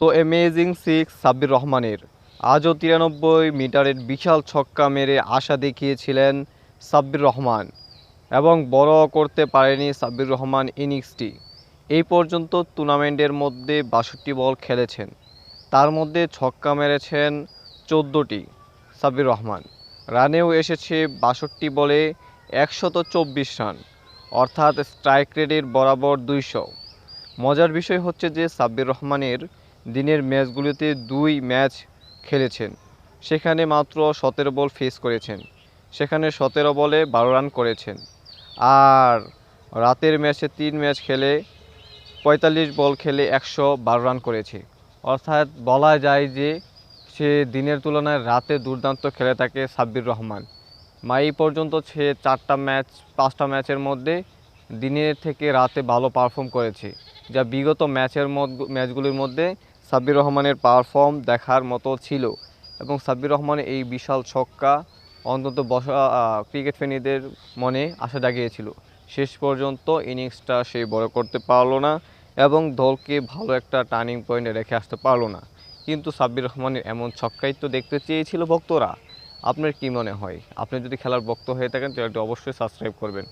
So amazing six Sabbir রহমানের। আজও 93 মিটারের বিশাল ছক্কা মেরে আশা দেখিয়েছিলেন সাব্বির রহমান এবং বড় করতে পারেনি সাব্বির রহমান ইনিংসটি। এই পর্যন্ত টুর্নামেন্টের মধ্যে ৬২ বল খেলেছেন, তার মধ্যে ছক্কা মেরেছেন ১৪টি সাব্বির রহমান। রানেও এসেছে ৬২ বলে ১২৪ রান, অর্থাৎ স্ট্রাইক রেটের বরাবর ২০০। মজার বিষয় হচ্ছে যে সাব্বির রহমানের দিনের ম্যাচগুলিতে ২ ম্যাচ খেলেছেন, সেখানে মাত্র ১৭ বল ফেস করেছেন, সেখানে ১৭ বলে ১২ রান করেছেন। আর রাতের ম্যাচে ৩ ম্যাচ খেলে ৪৫ বল খেলে ১১২ রান করেছে। অর্থাৎ বলা যায় যে সে দিনের তুলনায় রাতে দুর্দান্ত খেলে থাকে সাব্বির রহমান। এই পর্যন্ত সে ৫টা ম্যাচের মধ্যে দিনের থেকে রাতে ভালো পারফর্ম করেছে, যা বিগত ম্যাচগুলির মধ্যে সাব্বির রহমানের পারফর্ম দেখার মতো ছিল। এবং সাব্বির রহমানের এই বিশাল ছক্কা অন্তত ক্রিকেট প্রেমীদের মনে আশা জাগিয়েছিল। শেষ পর্যন্ত ইনিংসটা সে বড় করতে পারলো না এবং দলকে ভালো একটা টার্নিং পয়েন্টে রেখে আসতে পারলো না। কিন্তু সাব্বির রহমানের এমন ছক্কাই তো দেখতে চেয়েছিল ভক্তরা। আপনার কি মনে হয়? আপনি যদি খেলার ভক্ত হয়ে থাকেন তাহলে অবশ্যই সাবস্ক্রাইব করবেন।